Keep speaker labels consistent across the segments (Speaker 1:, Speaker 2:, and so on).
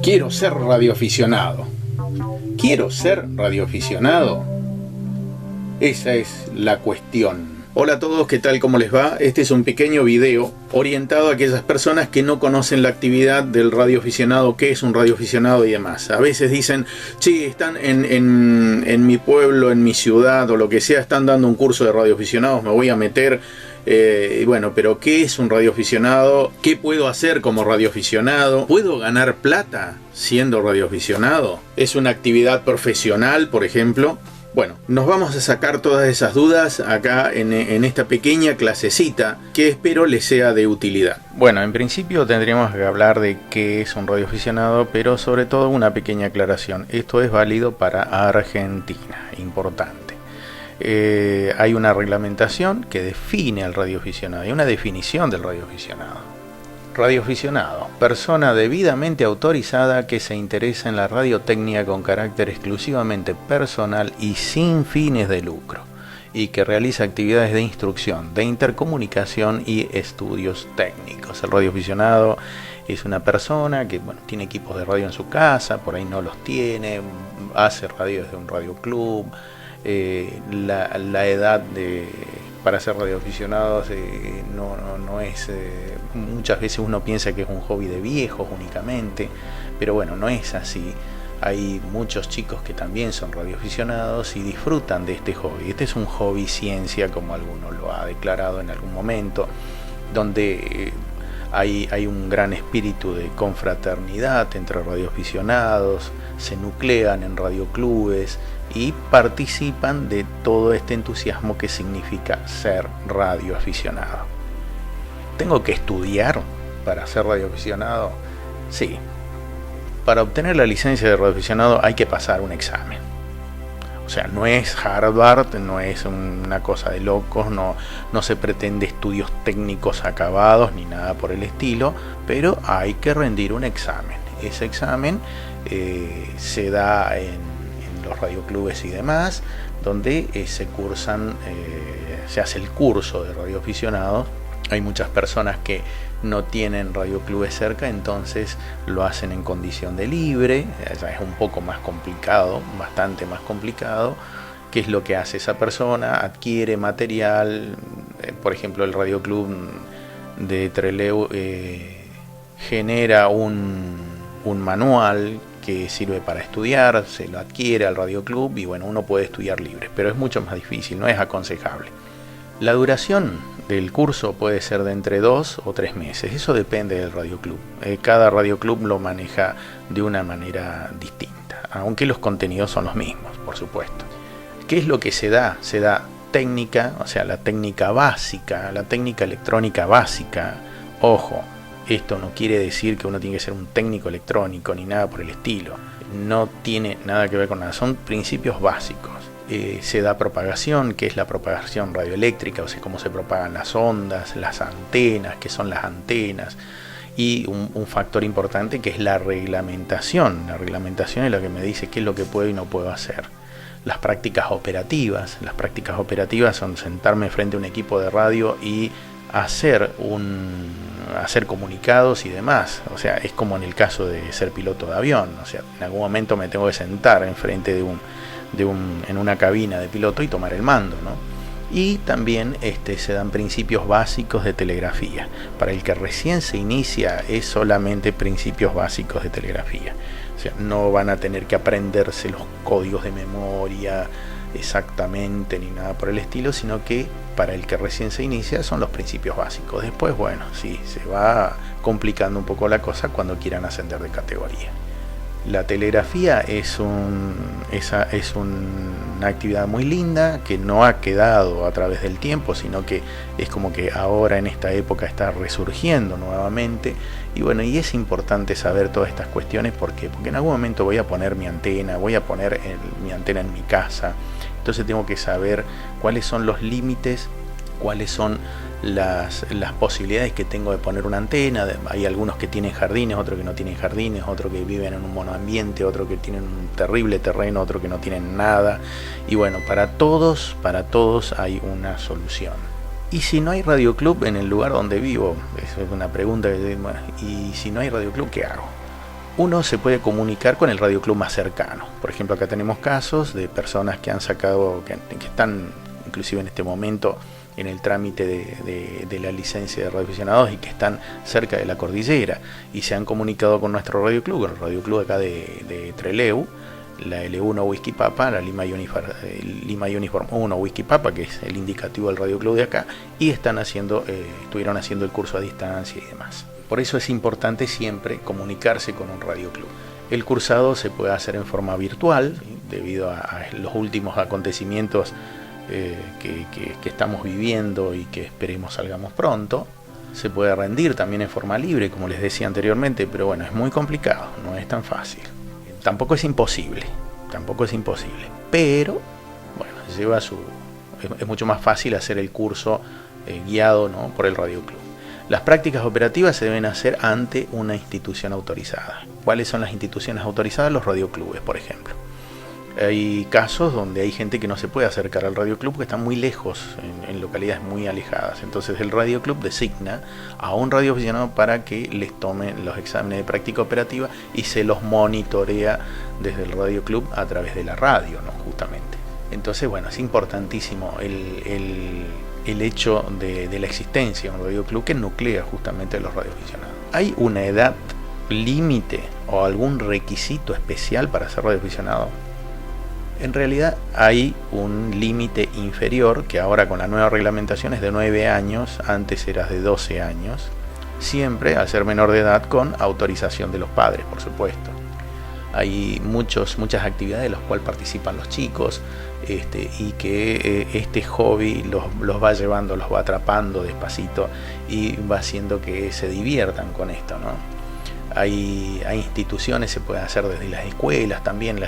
Speaker 1: Quiero ser radioaficionado. ¿Quiero ser radioaficionado? Esa es la cuestión. Hola a todos, ¿qué tal? ¿Cómo les va? Este es un pequeño video orientado a aquellas personas que no conocen la actividad del radioaficionado, qué es un radioaficionado y demás. A veces dicen, sí, están en mi pueblo, en mi ciudad o lo que sea, están dando un curso de radioaficionados, me voy a meter. Bueno, pero ¿qué es un radioaficionado? ¿Qué puedo hacer como radioaficionado? ¿Puedo ganar plata siendo radioaficionado? ¿Es una actividad profesional, por ejemplo? Bueno, nos vamos a sacar todas esas dudas acá en esta pequeña clasecita que espero les sea de utilidad. Bueno, en principio tendríamos que hablar de qué es un radioaficionado, pero sobre todo una pequeña aclaración. Esto es válido para Argentina, importante. Hay una reglamentación que define al radioaficionado, hay una definición del radioaficionado. Radioaficionado, persona debidamente autorizada que se interesa en la radiotecnia con carácter exclusivamente personal y sin fines de lucro, y que realiza actividades de instrucción, de intercomunicación y estudios técnicos. El radioaficionado es una persona que tiene equipos de radio en su casa, por ahí no los tiene, hace radio desde un radioclub. La edad para ser radioaficionados no es, muchas veces uno piensa que es un hobby de viejos únicamente, pero bueno, no es así. Hay muchos chicos que también son radioaficionados y disfrutan de este hobby. Este es un hobby ciencia, como alguno lo ha declarado en algún momento, donde hay un gran espíritu de confraternidad entre radioaficionados, se nuclean en radioclubes y participan de todo este entusiasmo que significa ser radioaficionado. ¿Tengo que estudiar para ser radioaficionado? Sí. Para obtener la licencia de radioaficionado hay que pasar un examen. O sea, no es Harvard, no es una cosa de locos, no se pretende estudios técnicos acabados ni nada por el estilo, pero hay que rendir un examen. Ese examen se da en los radioclubes y demás, donde se hace el curso de radioaficionados. Hay muchas personas que no tienen radioclubes cerca, entonces lo hacen en condición de libre. Ya es un poco más complicado, bastante más complicado. ¿Qué es lo que hace esa persona? Adquiere material, por ejemplo el radioclub de Trelew genera un manual que sirve para estudiar, se lo adquiere al radioclub y bueno, uno puede estudiar libre, pero es mucho más difícil, no es aconsejable. La duración del curso puede ser de entre 2 o 3 meses, eso depende del radioclub. Cada radioclub lo maneja de una manera distinta, aunque los contenidos son los mismos, por supuesto. ¿Qué es lo que se da? Se da técnica, o sea, la técnica básica, la técnica electrónica básica. Ojo, esto no quiere decir que uno tiene que ser un técnico electrónico ni nada por el estilo. No tiene nada que ver con nada, son principios básicos. Se da propagación, que es la propagación radioeléctrica, o sea, cómo se propagan las ondas, las antenas, qué son las antenas, y un factor importante que es la reglamentación. La reglamentación es la que me dice qué es lo que puedo y no puedo hacer. Las prácticas operativas son sentarme frente a un equipo de radio y hacer comunicados y demás. O sea, es como en el caso de ser piloto de avión. O sea, en algún momento me tengo que sentar enfrente en una cabina de piloto y tomar el mando, ¿no? Y también se dan principios básicos de telegrafía. Para el que recién se inicia es solamente principios básicos de telegrafía. O sea, no van a tener que aprenderse los códigos de memoria exactamente ni nada por el estilo, sino que para el que recién se inicia son los principios básicos. Después, bueno, sí, se va complicando un poco la cosa cuando quieran ascender de categoría. La telegrafía es una actividad muy linda que no ha quedado a través del tiempo, sino que es como que ahora en esta época está resurgiendo nuevamente. Y bueno, y es importante saber todas estas cuestiones porque en algún momento voy a poner mi antena, mi antena en mi casa. Entonces tengo que saber cuáles son los límites, cuáles son las posibilidades que tengo de poner una antena. Hay algunos que tienen jardines, otros que no tienen jardines, otros que viven en un monoambiente, otros que tienen un terrible terreno, otros que no tienen nada. Y bueno, para todos hay una solución. ¿Y si no hay radioclub en el lugar donde vivo? Esa es una pregunta que tengo. ¿Y si no hay radioclub, qué hago? uno se puede comunicar con el radioclub más cercano. Por ejemplo, acá tenemos casos de personas que han sacado, que están inclusive en este momento en el trámite de la licencia de radioaficionados y que están cerca de la cordillera y se han comunicado con nuestro radioclub, el radioclub acá de Trelew, la L1 Whisky Papa, la Lima Uniform 1 Whisky Papa, que es el indicativo del radioclub de acá, y estuvieron haciendo el curso a distancia y demás. Por eso es importante siempre comunicarse con un radioclub. El cursado se puede hacer en forma virtual, ¿sí? Debido a los últimos acontecimientos que estamos viviendo y que esperemos salgamos pronto. Se puede rendir también en forma libre, como les decía anteriormente, pero bueno, es muy complicado, no es tan fácil. Tampoco es imposible, pero bueno, es mucho más fácil hacer el curso guiado, ¿no?, por el radioclub. Las prácticas operativas se deben hacer ante una institución autorizada. ¿Cuáles son las instituciones autorizadas? Los radioclubes, por ejemplo. Hay casos donde hay gente que no se puede acercar al radioclub porque están muy lejos, en localidades muy alejadas. Entonces el radioclub designa a un radioaficionado para que les tome los exámenes de práctica operativa y se los monitorea desde el radioclub a través de la radio, ¿no?, justamente. Entonces, bueno, es importantísimo el hecho de la existencia de un radioclub que nuclea justamente a los radioaficionados. ¿Hay una edad límite o algún requisito especial para ser radioaficionado? En realidad hay un límite inferior que ahora con la nueva reglamentación es de 9 años, antes era de 12 años, siempre al ser menor de edad con autorización de los padres, por supuesto. Hay muchas actividades en las cuales participan los chicos y que este hobby los va llevando, los va atrapando despacito y va haciendo que se diviertan con esto, ¿no? Hay instituciones, se puede hacer desde las escuelas también,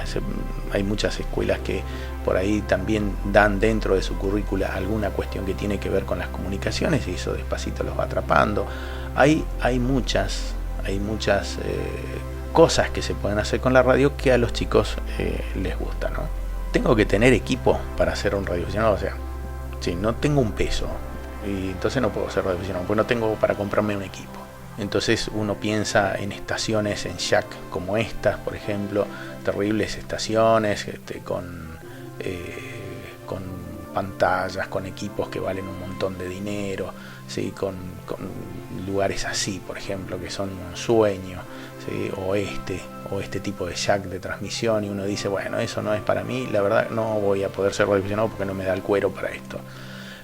Speaker 1: hay muchas escuelas que por ahí también dan dentro de su currícula alguna cuestión que tiene que ver con las comunicaciones y eso despacito los va atrapando. Hay muchas cosas que se pueden hacer con la radio que a los chicos les gusta, ¿no? Tengo que tener equipo para ser un radioaficionado, o sea, si no tengo un peso y entonces no puedo ser radioaficionado porque no tengo para comprarme un equipo. Entonces uno piensa en estaciones en jack como estas, por ejemplo, terribles estaciones con pantallas, con equipos que valen un montón de dinero, ¿sí? Con lugares así, por ejemplo, que son un sueño, ¿sí? o este tipo de jack de transmisión, y uno dice, bueno, eso no es para mí, la verdad no voy a poder ser radioaficionado porque no me da el cuero para esto.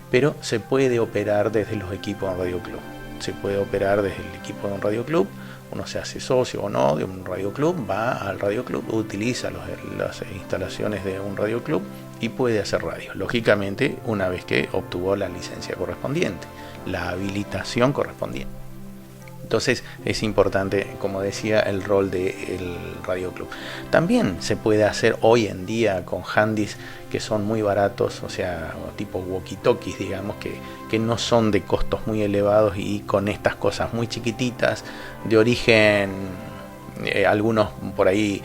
Speaker 1: Pero se puede operar desde los equipos de un radioclub. Se puede operar desde el equipo de un radioclub, uno se hace socio o no de un radioclub, va al radioclub, utiliza las instalaciones de un radioclub y puede hacer radio. Lógicamente, una vez que obtuvo la licencia correspondiente, la habilitación correspondiente. Entonces es importante, como decía, el rol del radioclub. También se puede hacer hoy en día con handys que son muy baratos, o sea, tipo walkie-talkies, digamos, que no son de costos muy elevados y con estas cosas muy chiquititas, de origen, algunos por ahí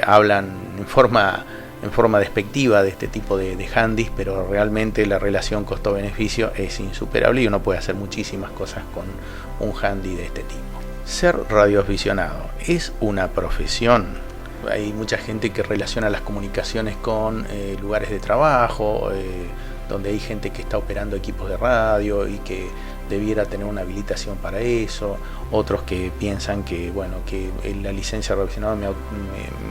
Speaker 1: hablan en forma despectiva de este tipo de handys, pero realmente la relación costo-beneficio es insuperable y uno puede hacer muchísimas cosas con un handy de este tipo. Ser radioaficionado es una profesión. Hay mucha gente que relaciona las comunicaciones con lugares de trabajo, donde hay gente que está operando equipos de radio y que debiera tener una habilitación para eso. Otros que piensan que, bueno, que la licencia de radioaficionado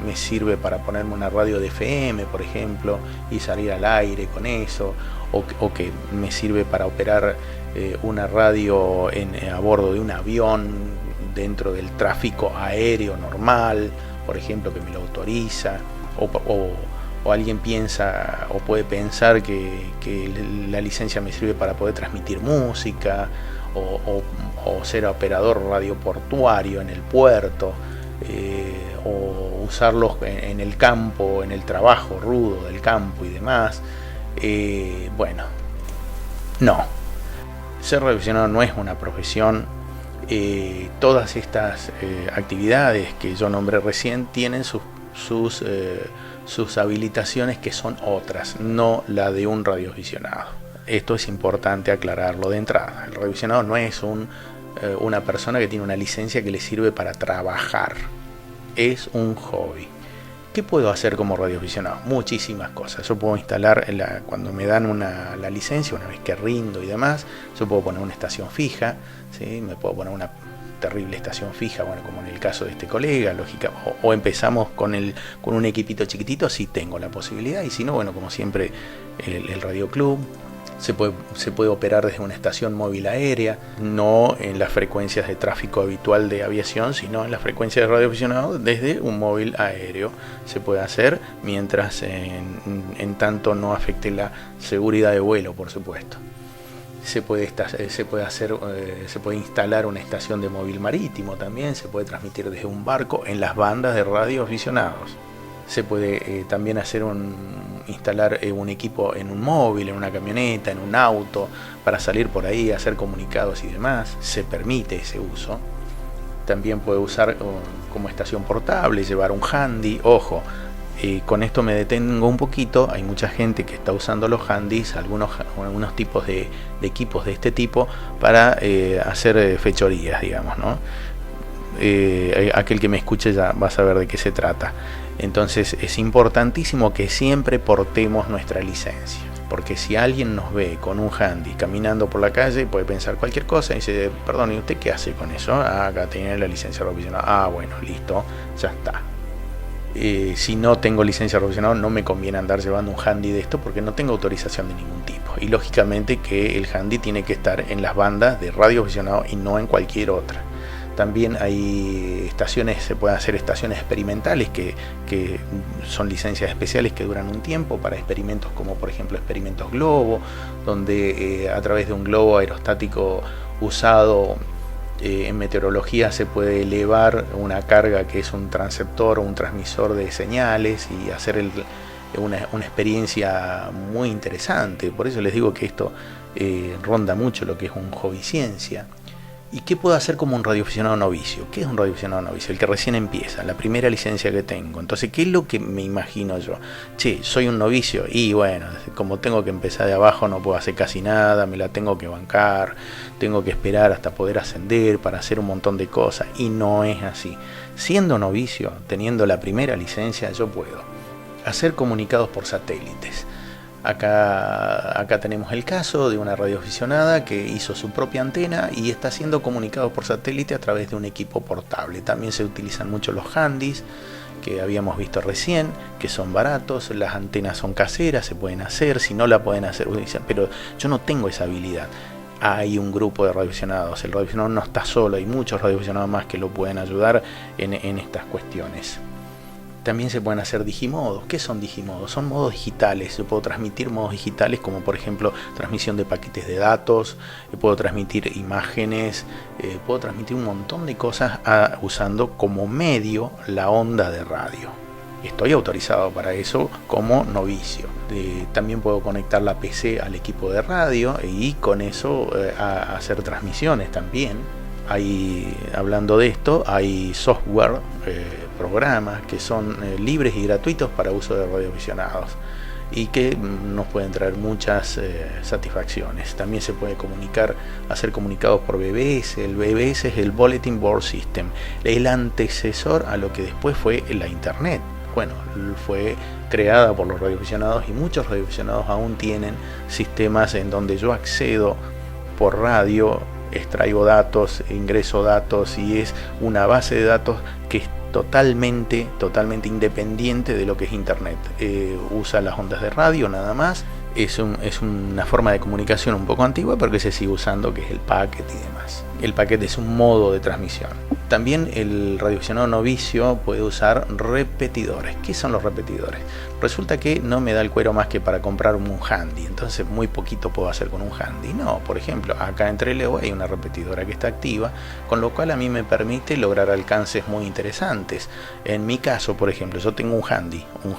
Speaker 1: me sirve para ponerme una radio de FM, por ejemplo, y salir al aire con eso, o que me sirve para operar una radio a bordo de un avión dentro del tráfico aéreo normal, por ejemplo, que me lo autoriza, o alguien piensa o puede pensar que la licencia me sirve para poder transmitir música o ser operador radioportuario en el puerto, o usarlos en el campo, en el trabajo rudo del campo y demás. Bueno, no. Ser radioaficionado no es una profesión. Todas estas actividades que yo nombré recién tienen sus habilitaciones, que son otras, no la de un radioaficionado. Esto es importante aclararlo de entrada. El radioaficionado no es una persona que tiene una licencia que le sirve para trabajar. es un hobby. ¿Qué puedo hacer como radioaficionado? Muchísimas cosas. Yo puedo instalar, cuando me dan la licencia, una vez que rindo y demás, yo puedo poner una estación fija, ¿sí? Me puedo poner una terrible estación fija, bueno, como en el caso de este colega, lógica, o empezamos con un equipito chiquitito, si tengo la posibilidad, y si no, bueno, como siempre, el Radio Club. Se puede operar desde una estación móvil aérea, no en las frecuencias de tráfico habitual de aviación, sino en las frecuencias de radioaficionado desde un móvil aéreo. Se puede hacer mientras en tanto no afecte la seguridad de vuelo, por supuesto. Se puede instalar una estación de móvil marítimo también, se puede transmitir desde un barco en las bandas de radioaficionados. Se puede también instalar un equipo en un móvil, en una camioneta, en un auto, para salir por ahí, hacer comunicados y demás. Se permite ese uso. También puede usar como estación portable, llevar un handy. Ojo, con esto me detengo un poquito. Hay mucha gente que está usando los handys, algunos tipos de equipos de este tipo, para hacer fechorías, digamos, ¿no? Aquel que me escuche ya va a saber de qué se trata. Entonces es importantísimo que siempre portemos nuestra licencia, porque si alguien nos ve con un handy caminando por la calle, puede pensar cualquier cosa y dice, perdón, ¿y usted qué hace con eso? Acá tiene la licencia radioaficionado. Bueno, listo, ya está. Si no tengo licencia radioaficionado, no me conviene andar llevando un handy de esto, porque no tengo autorización de ningún tipo, y lógicamente que el handy tiene que estar en las bandas de radioaficionado y no en cualquier otra. También hay estaciones, se pueden hacer estaciones experimentales que son licencias especiales que duran un tiempo para experimentos como por ejemplo experimentos globo, donde a través de un globo aerostático usado en meteorología se puede elevar una carga que es un transceptor o un transmisor de señales y hacer una experiencia muy interesante. Por eso les digo que esto ronda mucho lo que es un hobby ciencia. ¿Y qué puedo hacer como un radioaficionado novicio? ¿Qué es un radioaficionado novicio? El que recién empieza, la primera licencia que tengo. Entonces, ¿qué es lo que me imagino yo? Che, soy un novicio y bueno, como tengo que empezar de abajo no puedo hacer casi nada, me la tengo que bancar, tengo que esperar hasta poder ascender para hacer un montón de cosas. Y no es así. Siendo novicio, teniendo la primera licencia, yo puedo hacer comunicados por satélites. Acá tenemos el caso de una radioaficionada que hizo su propia antena y está haciendo comunicados por satélite a través de un equipo portable. También se utilizan mucho los handys que habíamos visto recién, que son baratos, las antenas son caseras, se pueden hacer, si no la pueden hacer, pero yo no tengo esa habilidad. Hay un grupo de radioaficionados, el radioaficionado no está solo, hay muchos radioaficionados más que lo pueden ayudar en estas cuestiones. También se pueden hacer digimodos. ¿Qué son digimodos? Son modos digitales. Yo puedo transmitir modos digitales como por ejemplo transmisión de paquetes de datos, puedo transmitir imágenes, puedo transmitir un montón de cosas usando como medio la onda de radio. Estoy autorizado para eso como novicio. También puedo conectar la PC al equipo de radio y con eso hacer transmisiones también. Hablando de esto, hay software, programas que son libres y gratuitos para uso de radioaficionados y que nos pueden traer muchas satisfacciones. También se puede hacer comunicados por BBS. El BBS es el Bulletin Board System, el antecesor a lo que después fue la Internet. Bueno, fue creada por los radioaficionados y muchos radioaficionados aún tienen sistemas en donde yo accedo por radio, extraigo datos, ingreso datos y es una base de datos que es totalmente independiente de lo que es Internet. Usa las ondas de radio nada más. Es una forma de comunicación un poco antigua, pero que se sigue usando, que es el packet y demás. El packet es un modo de transmisión. También el radioaficionado novicio puede usar repetidores. ¿Qué son los repetidores? Resulta que no me da el cuero más que para comprar un handy, entonces muy poquito puedo hacer con un handy. No, por ejemplo, acá en Trelew hay una repetidora que está activa, con lo cual a mí me permite lograr alcances muy interesantes. En mi caso, por ejemplo, yo tengo un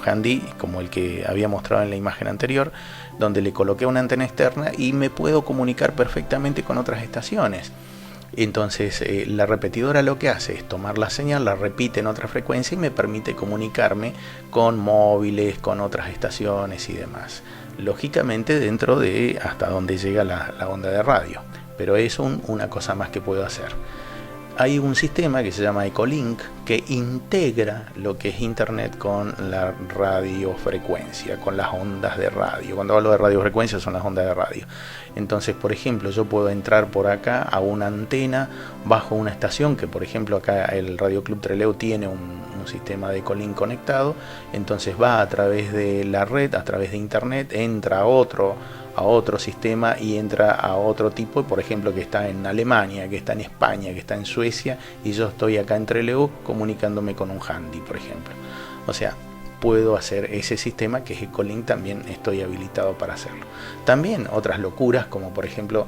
Speaker 1: handy como el que había mostrado en la imagen anterior, donde le coloqué una antena externa y me puedo comunicar perfectamente con otras estaciones. Entonces la repetidora lo que hace es tomar la señal, la repite en otra frecuencia y me permite comunicarme con móviles, con otras estaciones y demás. Lógicamente dentro de hasta donde llega la onda de radio, pero es una cosa más que puedo hacer. Hay un sistema que se llama Echolink que integra lo que es internet con la radiofrecuencia, con las ondas de radio. Cuando hablo de radiofrecuencia son las ondas de radio. Entonces, por ejemplo, yo puedo entrar por acá a una antena bajo una estación, que por ejemplo acá el Radio Club Trelew tiene un sistema de Ecolink conectado. Entonces va a través de la red, a través de internet, entra a otro sistema y entra a otro tipo, por ejemplo, que está en Alemania, que está en España, que está en Suecia, y yo estoy acá en Trelew comunicándome con un handy, por ejemplo. O sea, puedo hacer ese sistema que es Ecolink, también estoy habilitado para hacerlo. También otras locuras, como por ejemplo,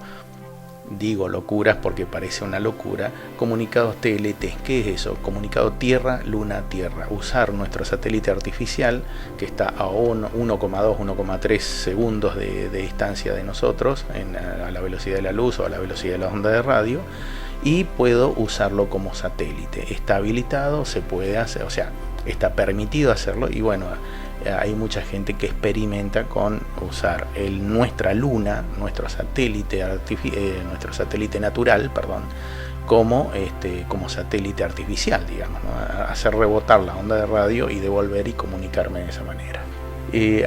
Speaker 1: digo locuras porque parece una locura, comunicados TLT. ¿Qué es eso? Comunicado Tierra, Luna, Tierra. Usar nuestro satélite artificial, que está a 1,2, 1,3 segundos de distancia de nosotros, a la velocidad de la luz o a la velocidad de la onda de radio, y puedo usarlo como satélite. Está habilitado, se puede hacer, o sea, está permitido hacerlo, y bueno, hay mucha gente que experimenta con usar nuestra luna, nuestro satélite natural, como satélite artificial, digamos, ¿no? Hacer rebotar la onda de radio y devolver y comunicarme de esa manera.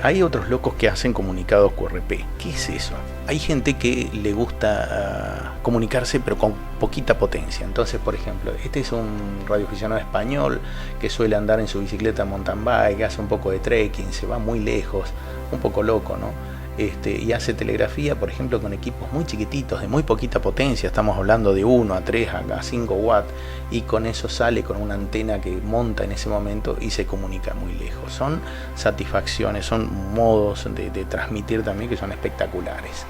Speaker 1: Hay otros locos que hacen comunicados QRP. ¿Qué es eso? Hay gente que le gusta comunicarse pero con poquita potencia. Entonces, por ejemplo, este es un radioaficionado español que suele andar en su bicicleta mountain bike, hace un poco de trekking, se va muy lejos, un poco loco, ¿no? Y hace telegrafía, por ejemplo, con equipos muy chiquititos, de muy poquita potencia, estamos hablando de 1 a 3 a 5 watts, y con eso sale con una antena que monta en ese momento y se comunica muy lejos. Son satisfacciones, son modos de transmitir también que son espectaculares.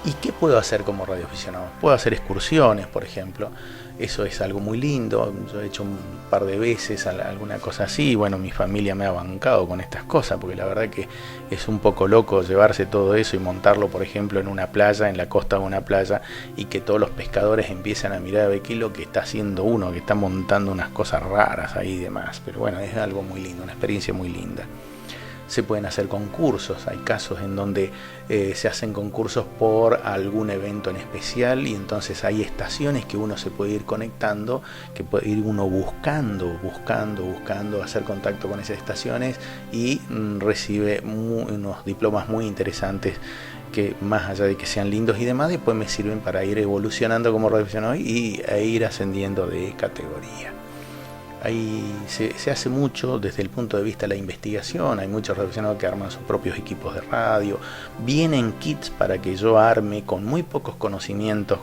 Speaker 1: ¿Y qué puedo hacer como radioaficionado? Puedo hacer excursiones, por ejemplo. Eso es algo muy lindo. Yo he hecho un par de veces alguna cosa así. Y bueno, mi familia me ha bancado con estas cosas, porque la verdad que es un poco loco llevarse todo eso y montarlo, por ejemplo, en una playa, en la costa de una playa, y que todos los pescadores empiezan a mirar a ver qué es lo que está haciendo uno, que está montando unas cosas raras ahí y demás. Pero bueno, es algo muy lindo, una experiencia muy linda. Se pueden hacer concursos, hay casos en donde se hacen concursos por algún evento en especial, y entonces hay estaciones que uno se puede ir conectando, que puede ir uno buscando hacer contacto con esas estaciones, y recibe unos diplomas muy interesantes que, más allá de que sean lindos y demás, después me sirven para ir evolucionando como radioaficionado e ir ascendiendo de categoría. Ahí se hace mucho desde el punto de vista de la investigación. Hay muchos radioaficionados que arman sus propios equipos de radio. Vienen kits para que yo arme con muy pocos conocimientos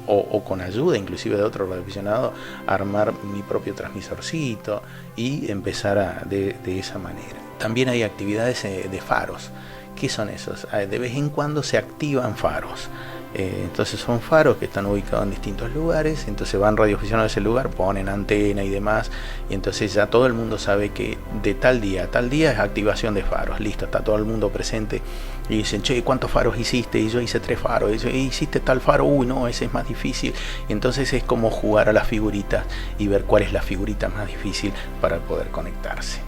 Speaker 1: o con ayuda inclusive de otro radioaficionado, armar mi propio transmisorcito y empezar de esa manera. También hay actividades de faros. ¿Qué son esos? De vez en cuando se activan faros. Entonces son faros que están ubicados en distintos lugares, entonces van radioaficionados a ese lugar, ponen antena y demás, y entonces ya todo el mundo sabe que de tal día a tal día es activación de faros, listo, está todo el mundo presente, y dicen, che, ¿cuántos faros hiciste? Y yo hice 3 faros, y yo, ¿hiciste tal faro? Uy, no, ese es más difícil. Y entonces es como jugar a las figuritas y ver cuál es la figurita más difícil para poder conectarse.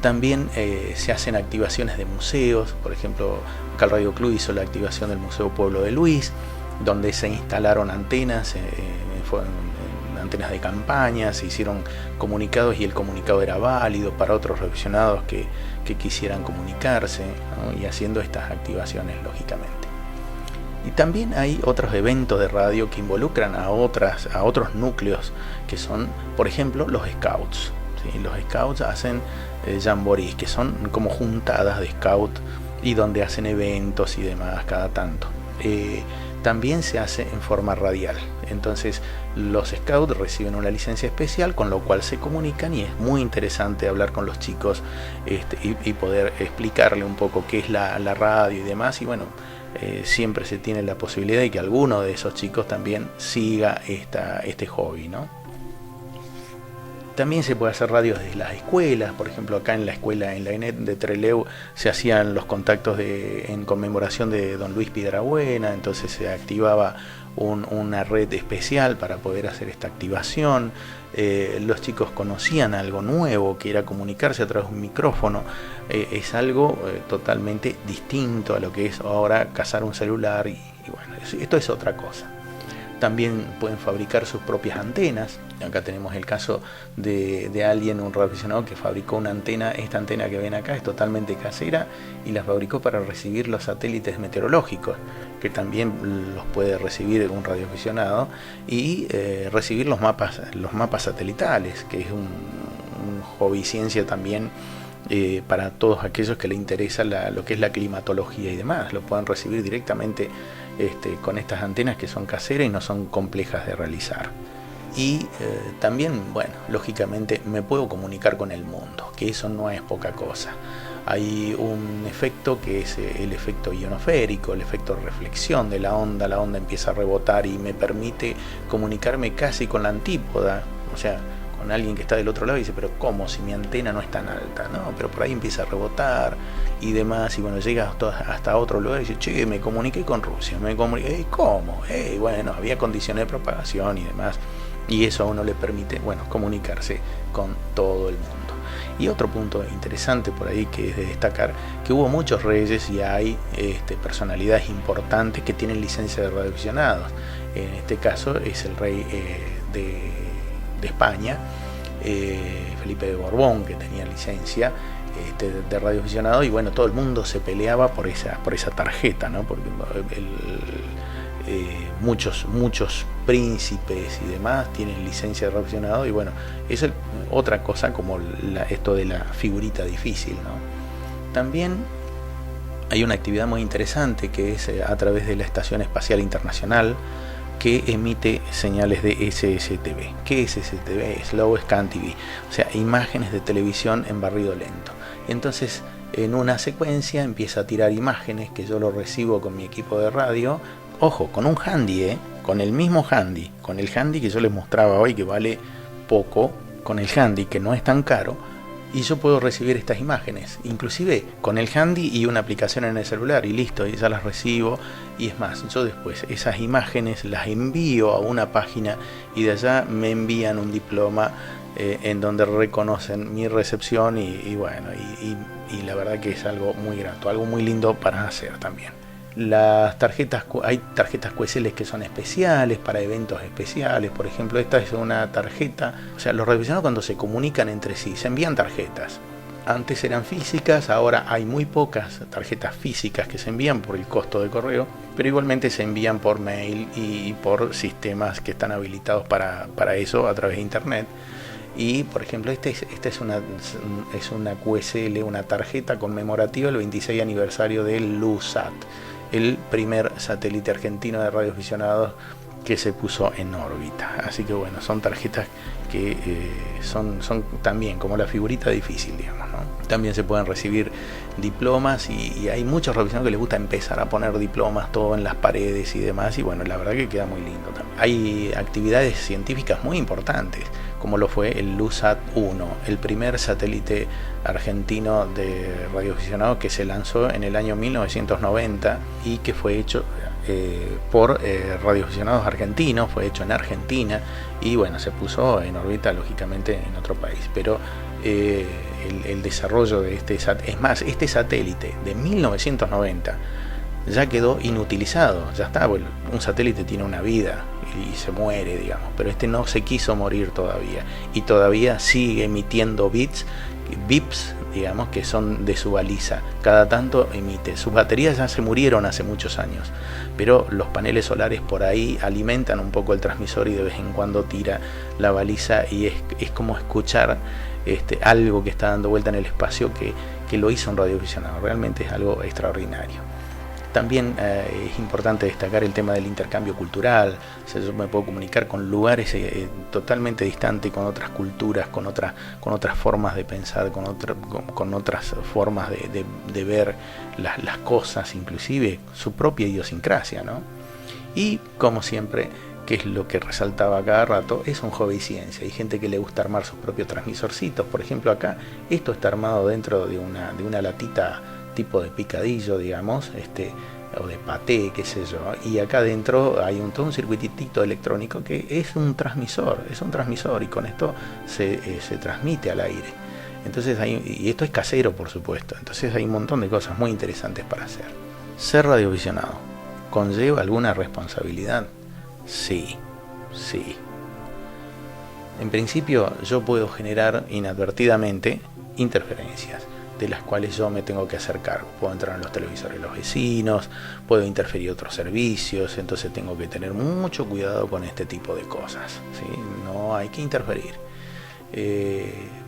Speaker 1: También se hacen activaciones de museos, por ejemplo, acá el Radio Club hizo la activación del Museo Pueblo de Luis, donde se instalaron antenas, antenas de campaña, se hicieron comunicados y el comunicado era válido para otros radioaficionados que quisieran comunicarse, ¿no? Y haciendo estas activaciones, lógicamente. Y también hay otros eventos de radio que involucran a otros núcleos, que son, por ejemplo, los scouts. ¿Sí? Los scouts hacen jamborees, que son como juntadas de scout y donde hacen eventos y demás cada tanto. También se hace en forma radial, entonces los scouts reciben una licencia especial, con lo cual se comunican, y es muy interesante hablar con los chicos y poder explicarle un poco qué es la radio y demás. Y bueno, siempre se tiene la posibilidad de que alguno de esos chicos también siga este hobby, ¿no? También se puede hacer radio desde las escuelas, por ejemplo acá en la escuela, en la ENET de Trelew, se hacían los contactos en conmemoración de don Luis Piedrabuena, entonces se activaba una red especial para poder hacer esta activación. Los chicos conocían algo nuevo, que era comunicarse a través de un micrófono. Es algo totalmente distinto a lo que es ahora cazar un celular, y bueno, esto es otra cosa. También pueden fabricar sus propias antenas. Acá tenemos el caso de alguien, un radioaficionado, que fabricó una antena. Esta antena que ven acá es totalmente casera y la fabricó para recibir los satélites meteorológicos, que también los puede recibir un radioaficionado, y recibir los mapas satelitales, que es un hobby ciencia también. Para todos aquellos que les interesa lo que es la climatología y demás, lo pueden recibir directamente con estas antenas, que son caseras y no son complejas de realizar. Y también, bueno, lógicamente me puedo comunicar con el mundo, que eso no es poca cosa. Hay un efecto que es el efecto ionosférico, el efecto de reflexión de la onda empieza a rebotar y me permite comunicarme casi con la antípoda, o sea, con alguien que está del otro lado y dice, pero ¿cómo? Si mi antena no es tan alta, ¿no? Pero por ahí empieza a rebotar y demás, y bueno, llega hasta otro lugar y dice, che, me comuniqué con Rusia, ¿cómo? Bueno, había condiciones de propagación y demás, y eso a uno le permite, bueno, comunicarse con todo el mundo. Y otro punto interesante por ahí que es de destacar, que hubo muchos reyes y hay personalidades importantes que tienen licencia de radioaficionados. En este caso es el rey de España, Felipe de Borbón, que tenía licencia de radioaficionado, y bueno, todo el mundo se peleaba por esa tarjeta, ¿no? Porque muchos príncipes y demás tienen licencia de radioaficionado, y bueno, es otra cosa como esto de la figurita difícil, ¿no? También hay una actividad muy interesante que es a través de la Estación Espacial Internacional, que emite señales de SSTV. ¿Qué es SSTV? Slow Scan TV, o sea, imágenes de televisión en barrido lento. Entonces, en una secuencia empieza a tirar imágenes que yo lo recibo con mi equipo de radio. Ojo, con un handy, con el mismo handy, con el handy que yo les mostraba hoy, que vale poco, con el handy que no es tan caro, y yo puedo recibir estas imágenes, inclusive con el handy y una aplicación en el celular, y listo, y ya las recibo. Y es más, yo después esas imágenes las envío a una página y de allá me envían un diploma en donde reconocen mi recepción, y bueno, y la verdad que es algo muy grato, algo muy lindo para hacer también. Hay tarjetas QSL que son especiales para eventos especiales. Por ejemplo, esta es una tarjeta, o sea, los radioaficionados cuando se comunican entre sí se envían tarjetas. Antes eran físicas, ahora hay muy pocas tarjetas físicas que se envían por el costo de correo, pero igualmente se envían por mail y por sistemas que están habilitados para eso a través de internet. Y por ejemplo, esta es una QSL, una tarjeta conmemorativa del 26 aniversario del LUSAT, el primer satélite argentino de radioaficionados que se puso en órbita. Así que bueno, son tarjetas que son también como la figurita difícil, digamos, ¿no? También se pueden recibir diplomas, y hay muchos radioaficionados que les gusta empezar a poner diplomas todo en las paredes y demás, y bueno, la verdad que queda muy lindo también. Hay actividades científicas muy importantes, como lo fue el LUSAT 1, el primer satélite argentino de radioaficionados que se lanzó en el año 1990 y que fue hecho por radioaficionados argentinos, fue hecho en Argentina, y bueno, se puso en órbita lógicamente en otro país, pero el desarrollo de este satélite de 1990 ya quedó inutilizado, ya está. Bueno, un satélite tiene una vida y se muere, digamos, pero este no se quiso morir todavía, y todavía sigue emitiendo bips, digamos, que son de su baliza. Cada tanto emite. Sus baterías ya se murieron hace muchos años, pero los paneles solares por ahí alimentan un poco el transmisor, y de vez en cuando tira la baliza, y es como escuchar algo que está dando vuelta en el espacio, que lo hizo un radioaficionado. Realmente es algo extraordinario. También es importante destacar el tema del intercambio cultural. O sea, yo me puedo comunicar con lugares totalmente distantes, con otras culturas, con otras formas de pensar, con otras formas de ver las cosas, inclusive su propia idiosincrasia, ¿no? Y como siempre, que es lo que resaltaba cada rato, es un hobby ciencia. Hay gente que le gusta armar sus propios transmisorcitos. Por ejemplo, acá esto está armado dentro de una latita tipo de picadillo, digamos, o de paté, qué sé yo, y acá dentro hay todo un circuitito electrónico que es un transmisor, y con esto se transmite al aire. Entonces y esto es casero, por supuesto. Entonces hay un montón de cosas muy interesantes para hacer. Ser radioaficionado ¿conlleva alguna responsabilidad? Sí. En principio yo puedo generar inadvertidamente interferencias de las cuales yo me tengo que hacer cargo. Puedo entrar en los televisores de los vecinos, puedo interferir otros servicios, entonces tengo que tener mucho cuidado con este tipo de cosas, ¿sí? No hay que interferir.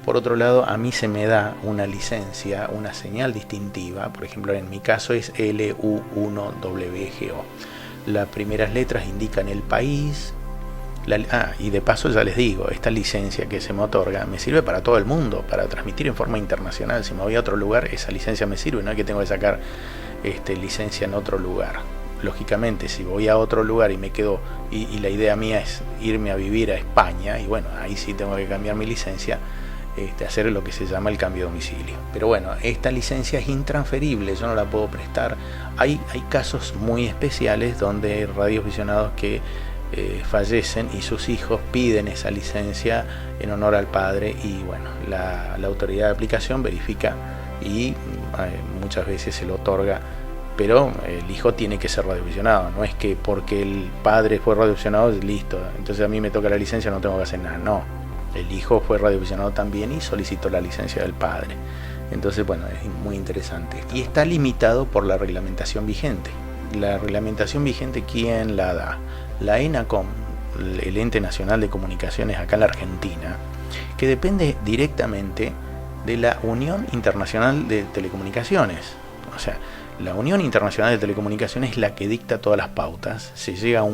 Speaker 1: Por otro lado, a mí se me da una licencia, una señal distintiva, por ejemplo en mi caso es LU1WGO. Las primeras letras indican el país. Y de paso ya les digo, esta licencia que se me otorga me sirve para todo el mundo, para transmitir en forma internacional. Si me voy a otro lugar, esa licencia me sirve, no es que tengo que sacar licencia en otro lugar. Lógicamente, si voy a otro lugar y me quedo, y la idea mía es irme a vivir a España, y bueno, ahí sí tengo que cambiar mi licencia, hacer lo que se llama el cambio de domicilio. Pero bueno, esta licencia es intransferible, yo no la puedo prestar. Hay casos muy especiales donde hay radioaficionados que fallecen y sus hijos piden esa licencia en honor al padre, y bueno, la autoridad de aplicación verifica y muchas veces se lo otorga, pero el hijo tiene que ser radioaficionado. No es que porque el padre fue radioaficionado, listo, entonces a mí me toca la licencia, no tengo que hacer nada. No, el hijo fue radioaficionado también y solicitó la licencia del padre. Entonces bueno, es muy interesante y está limitado por la reglamentación vigente. La reglamentación vigente, ¿quién la da? La ENACOM, el Ente Nacional de Comunicaciones acá en la Argentina, que depende directamente de la Unión Internacional de Telecomunicaciones. O sea, la Unión Internacional de Telecomunicaciones es la que dicta todas las pautas. Se llega a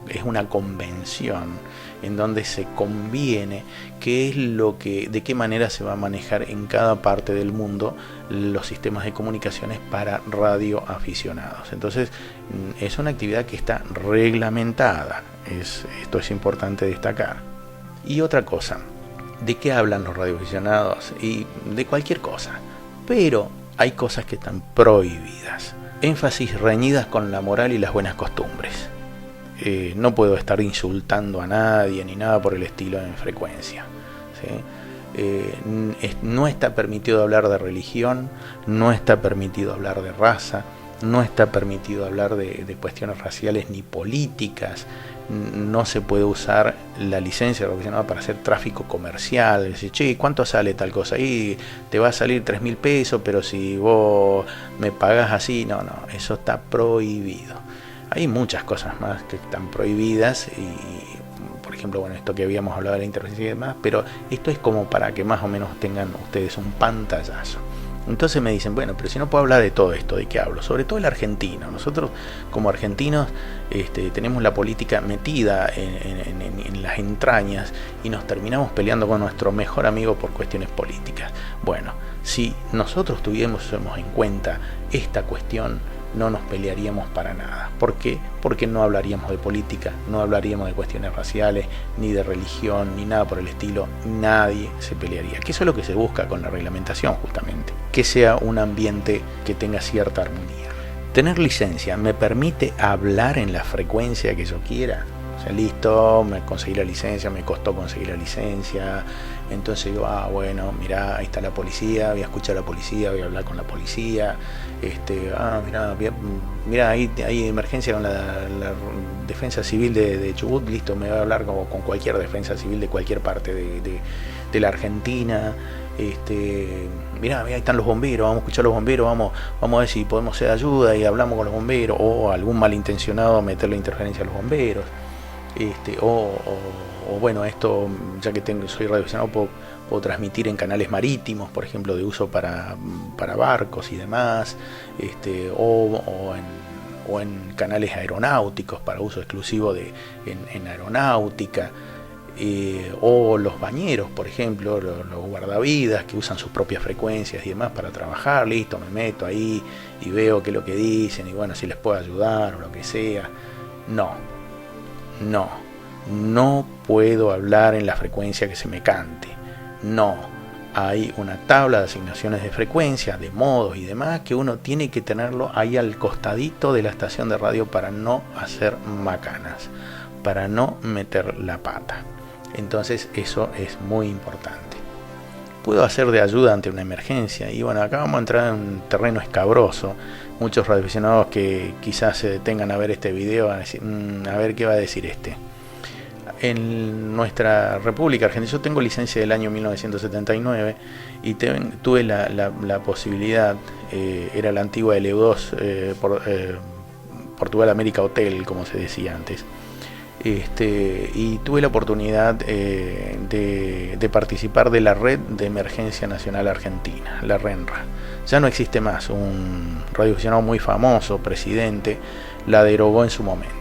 Speaker 1: es una convención en donde se conviene de qué manera se va a manejar en cada parte del mundo los sistemas de comunicaciones para radioaficionados. Entonces es una actividad que está reglamentada. Esto es importante destacar. Y otra cosa, ¿de qué hablan los radioaficionados? Y de cualquier cosa, pero hay cosas que están prohibidas. Énfasis reñidas con la moral y las buenas costumbres. No puedo estar insultando a nadie ni nada por el estilo en frecuencia, ¿sí? No está permitido hablar de religión, no está permitido hablar de raza, no está permitido hablar de cuestiones raciales ni políticas. No se puede usar la licencia radioaficionada para hacer tráfico comercial. Decir, che, ¿cuánto sale tal cosa? Y te va a salir 3.000 pesos, pero si vos me pagás así, no, eso está prohibido. Hay muchas cosas más que están prohibidas, y por ejemplo, bueno, esto que habíamos hablado de la interferencia y demás, pero esto es como para que más o menos tengan ustedes un pantallazo. Entonces me dicen, bueno, pero si no puedo hablar de todo esto, ¿de qué hablo? Sobre todo el argentino. Nosotros como argentinos tenemos la política metida en las entrañas y nos terminamos peleando con nuestro mejor amigo por cuestiones políticas. Bueno, si nosotros tuviésemos en cuenta esta cuestión, no nos pelearíamos para nada. ¿Por qué? Porque no hablaríamos de política, no hablaríamos de cuestiones raciales, ni de religión, ni nada por el estilo. Nadie se pelearía. Que eso es lo que se busca con la reglamentación, justamente. Que sea un ambiente que tenga cierta armonía. Tener licencia me permite hablar en la frecuencia que yo quiera. O sea, listo, me conseguí la licencia, me costó conseguir la licencia. Entonces digo, bueno, mirá, ahí está la policía, voy a escuchar a la policía, voy a hablar con la policía. Mirá, ahí hay emergencia con la defensa civil de Chubut, listo, me voy a hablar con cualquier defensa civil de cualquier parte de la Argentina. Mirá, ahí están los bomberos, vamos a escuchar a los bomberos, vamos a ver si podemos ser de ayuda, y hablamos con los bomberos, o algún malintencionado meterle interferencia a los bomberos. Bueno, esto, ya que soy radioaficionado, puedo transmitir en canales marítimos, por ejemplo, de uso para barcos y demás, o en canales aeronáuticos para uso exclusivo en aeronáutica, o los bañeros, por ejemplo, los guardavidas que usan sus propias frecuencias y demás para trabajar. Listo, me meto ahí y veo qué es lo que dicen, y bueno, si les puedo ayudar o lo que sea. No puedo hablar en la frecuencia que se me cante. No, hay una tabla de asignaciones de frecuencias, de modos y demás, que uno tiene que tenerlo ahí al costadito de la estación de radio para no hacer macanas, para no meter la pata. Entonces eso es muy importante. puedo hacer de ayuda ante una emergencia? Y bueno, acá vamos a entrar en un terreno escabroso. Muchos radioaficionados que quizás se detengan a ver este video van a decir, a ver qué va a decir este. En nuestra República Argentina, yo tengo licencia del año 1979 y tuve la posibilidad, era la antigua LU2, Portugal América Hotel, como se decía antes. Y tuve la oportunidad de participar de la Red de Emergencia Nacional Argentina, la RENRA. Ya no existe más, un radioaficionado muy famoso, presidente, la derogó en su momento.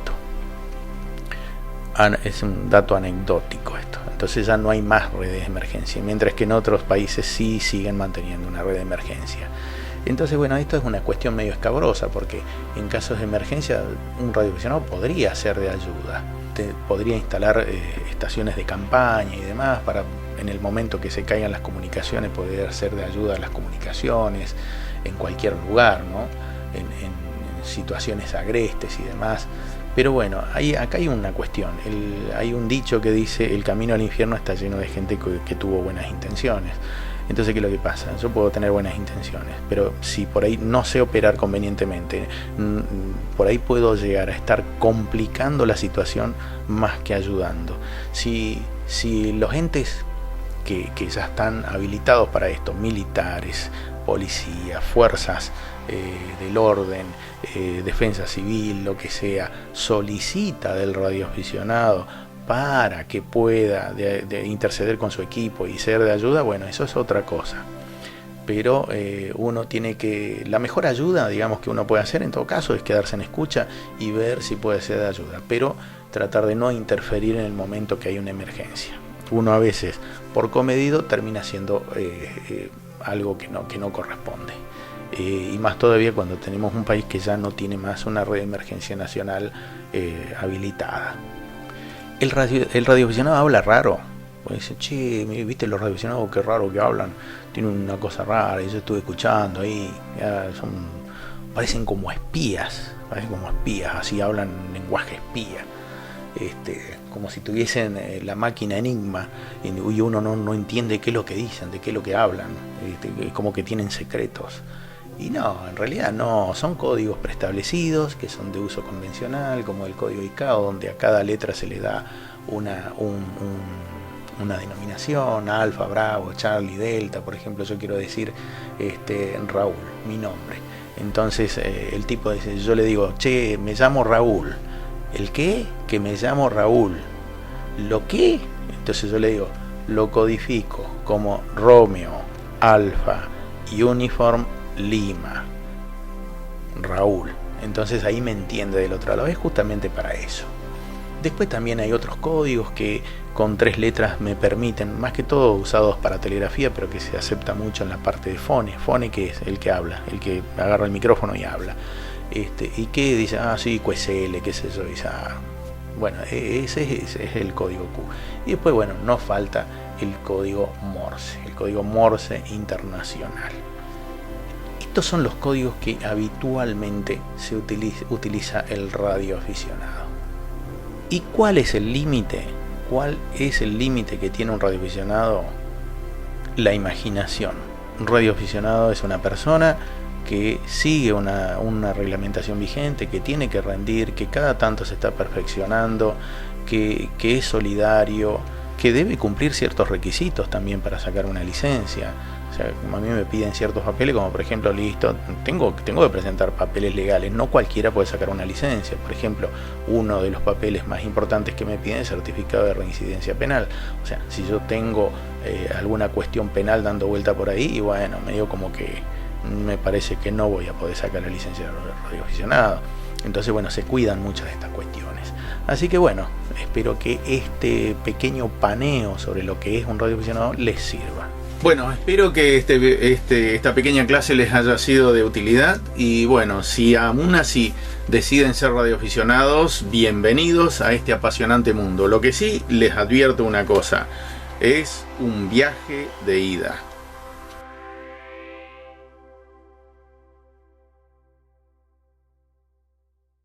Speaker 1: Es un dato anecdótico esto. Entonces ya no hay más redes de emergencia, mientras que en otros países sí siguen manteniendo una red de emergencia. Entonces, bueno, esto es una cuestión medio escabrosa, porque en casos de emergencia un radioaficionado podría ser de ayuda. Podría instalar estaciones de campaña y demás para, en el momento que se caigan las comunicaciones, poder ser de ayuda a las comunicaciones en cualquier lugar, ¿no? En situaciones agrestes y demás. Pero bueno, acá hay una cuestión. Hay un dicho que dice: el camino al infierno está lleno de gente que tuvo buenas intenciones. Entonces, ¿qué es lo que pasa? Yo puedo tener buenas intenciones, pero si por ahí no sé operar convenientemente, por ahí puedo llegar a estar complicando la situación más que ayudando. Si los entes que ya están habilitados para esto, militares, policía, fuerzas del orden, defensa civil, lo que sea, solicita del radioaficionado para que pueda de interceder con su equipo y ser de ayuda, bueno, eso es otra cosa. Pero uno tiene que, la mejor ayuda, digamos, que uno puede hacer en todo caso es quedarse en escucha y ver si puede ser de ayuda, pero tratar de no interferir en el momento que hay una emergencia. Uno a veces, por comedido, termina haciendo algo que no corresponde. Y más todavía cuando tenemos un país que ya no tiene más una red de emergencia nacional habilitada. El radioaficionado habla raro. Pues dice: che, ¿viste los radioaficionados qué raro que hablan? Tienen una cosa rara, y yo estuve escuchando ahí, parecen como espías, así hablan lenguaje espía. Como si tuviesen la máquina Enigma y uno no entiende qué es lo que dicen, de qué es lo que hablan, como que tienen secretos. Y no, en realidad no, son códigos preestablecidos que son de uso convencional, como el código ICAO, donde a cada letra se le da una denominación: Alfa, Bravo, Charlie, Delta. Por ejemplo, yo quiero decir Raúl, mi nombre. Entonces el tipo dice, yo le digo: che, me llamo Raúl. ¿El qué? Que me llamo Raúl. ¿Lo qué? Entonces yo le digo, lo codifico como Romeo, Alfa, Uniform, Lima, Raúl. Entonces ahí me entiende del otro lado. Es justamente para eso. Después también hay otros códigos que con 3 letras me permiten, más que todo usados para telegrafía, pero que se acepta mucho en la parte de fone. Fone, que es el que habla, el que agarra el micrófono y habla. Y que dice, sí, QSL, qué sé yo, dice, bueno, ese es el código Q. Y después, bueno, no falta el código Morse internacional. Estos son los códigos que habitualmente se utiliza el radioaficionado. ¿Y cuál es el límite? ¿Cuál es el límite que tiene un radioaficionado? La imaginación. Un radioaficionado es una persona que sigue una reglamentación vigente, que tiene que rendir, que cada tanto se está perfeccionando, que es solidario, que debe cumplir ciertos requisitos también para sacar una licencia. O sea, como a mí me piden ciertos papeles, como por ejemplo, listo, tengo que presentar papeles legales, no cualquiera puede sacar una licencia. Por ejemplo, uno de los papeles más importantes que me piden es certificado de reincidencia penal. O sea, si yo tengo alguna cuestión penal dando vuelta por ahí, y bueno, medio como que me parece que no voy a poder sacar la licencia de radioaficionado. Entonces, bueno, se cuidan muchas de estas cuestiones. Así que bueno, espero que este pequeño paneo sobre lo que es un radioaficionado les sirva. Bueno, espero que esta pequeña clase les haya sido de utilidad. Y bueno, si aún así deciden ser radioaficionados, bienvenidos a este apasionante mundo. Lo que sí les advierto una cosa, es un viaje de ida.